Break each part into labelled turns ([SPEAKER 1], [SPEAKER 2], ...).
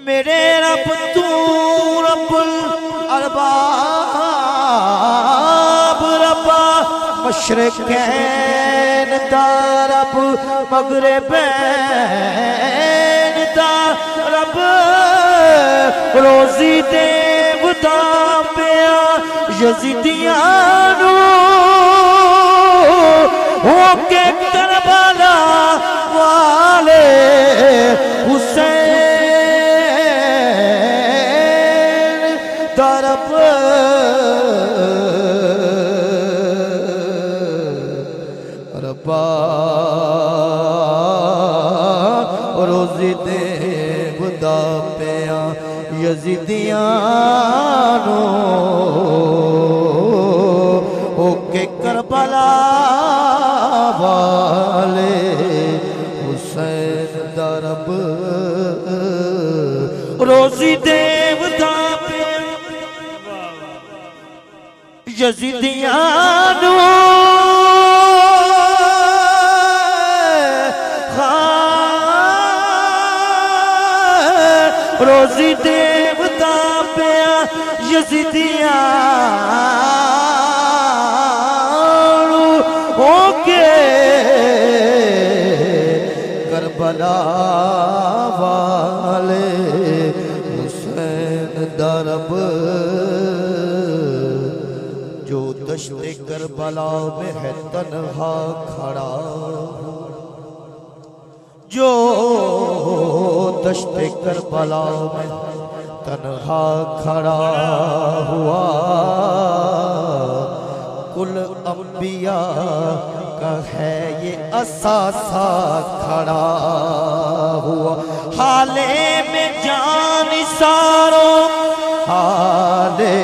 [SPEAKER 1] میرے رب تو رب الارباب ربا مشرقین دا رب مغربین دا رب روزی دیو دا پیا یزیدیانو ہو کے کربلا والے حسین دا رب ربا روزی دیو دا پیا یزیدیانو ہو کے کربلا والے حسین دا رب روزی دیو دا پیا یزیدیانو روزی دیو دا پیا یزیدیانو ہو کے کربلا والے حسین دا رب جو دشت کربلا میں ہے تنہا کھڑا جو دشت کربلا میں تنہا کھڑا ہوا کل انبیاء کا ہے یہ اثاثہ کھڑا ہوا حالے میں جان ساروں حالے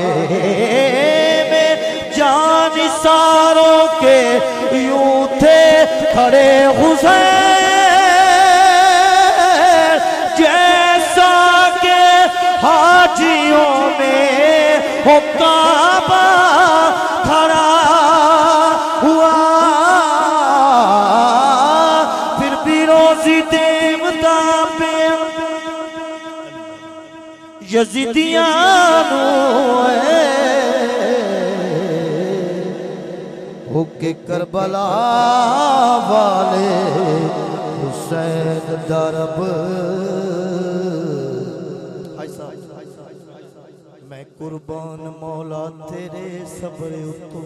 [SPEAKER 1] میں جان ساروں کے یوں تھے کھڑے حسین حاجیوں میں ہو کعبہ کھڑا ہوا پھر بھی روزی دیو دا پیا یزیدیانو ہو کے کربلا والے حسین دا رب میں قربان مولا تیرے صبر اتو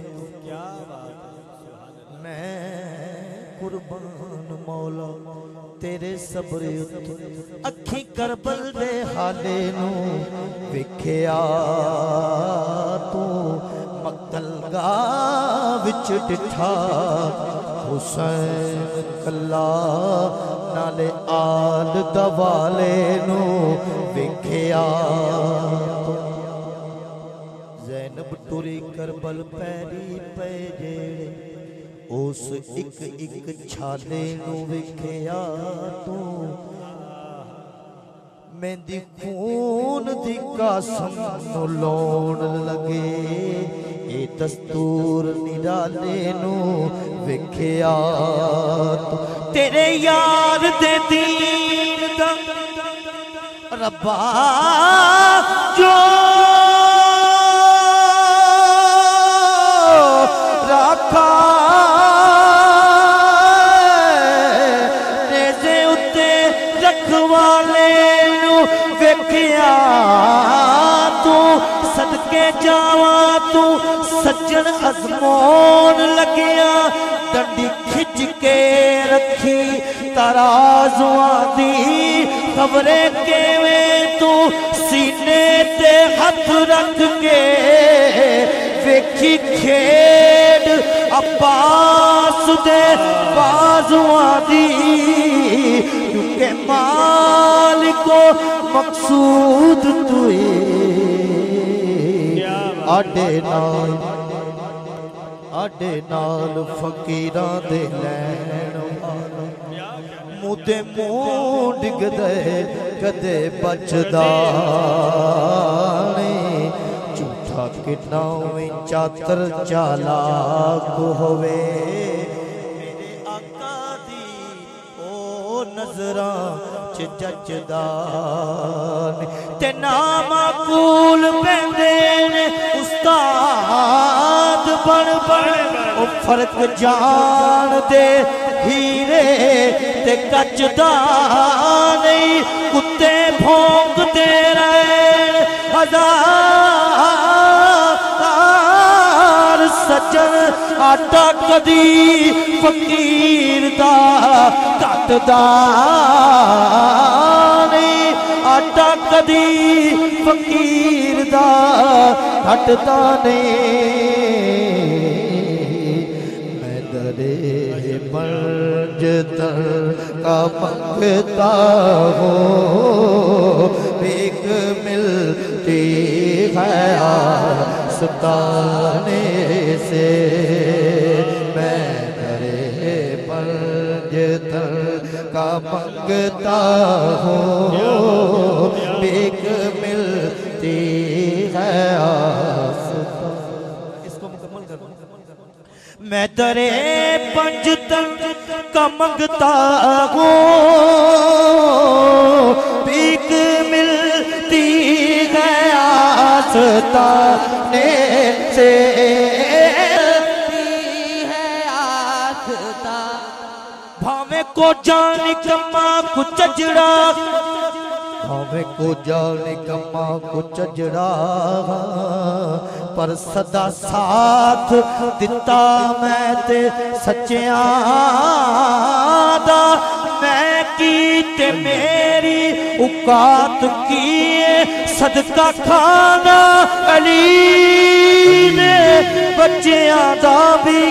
[SPEAKER 1] میں قربان مولا تیرے صبر اتو اکھی کربل دے حالے نو وکھیا تو مقتل گاہ وچ ڈٹھا حسین کلا نالے آل دوالے نو وکھیا زینب ٹوری کربل پیری پے جیڑے اس ایک ایک چھالے نو وکھیا تو میں دی خون دی قسم نو لون لگے اے دستور نرالے نو وکھیا تو تیرے یار دے دین دا ربا جو رکھا نیزے اتے رکھوالے نو وکھیا تو صدقے جاواں تو سجن ازمون لگیا ڈنڈی کھچ کے رکھی ترازواں دی خبریں کیویں تو سینے تے ہاتھ رکھ کے ویکھی کھیڑ عباس دے بازواں دی کیونکہ مالکو مقصود توئے آڈے نال فقیران دے لین مودے مون ڈگ دے کدے بچدانے جھوٹا کٹاویں چاتر چالاک ہوئے میرے آقا دی او نظراں چچدان تے نامعقول بندے نے استاد بن او فرق جان دے ہیرے تے کچ دا نہیں کتے بھونک دے رہے ہزار سجن آٹا کدی فقیر دا کٹ دا نہیں آٹا کدی فقیر دا کٹ دا نہیں میں درے منجتر کا منگتا ہوں بھیک ملتی ہے آستانے سے میں درے منجتر کا منگتا ہوں بھیک ملتی ہے آستانے اس کو مکمل کر میں درے پنجتن کا منگتا ہوں بھیک ملتی ہے آستانے سے بھاوے کو جان کما کو چجڑا بھاوے کو جان کما کو چجڑا پر صدا ساتھ دیتا میں تے سچیاں دا میں کیتے میری اوقات کیے صدقہ کھانا علی نے بچیاں دا بھی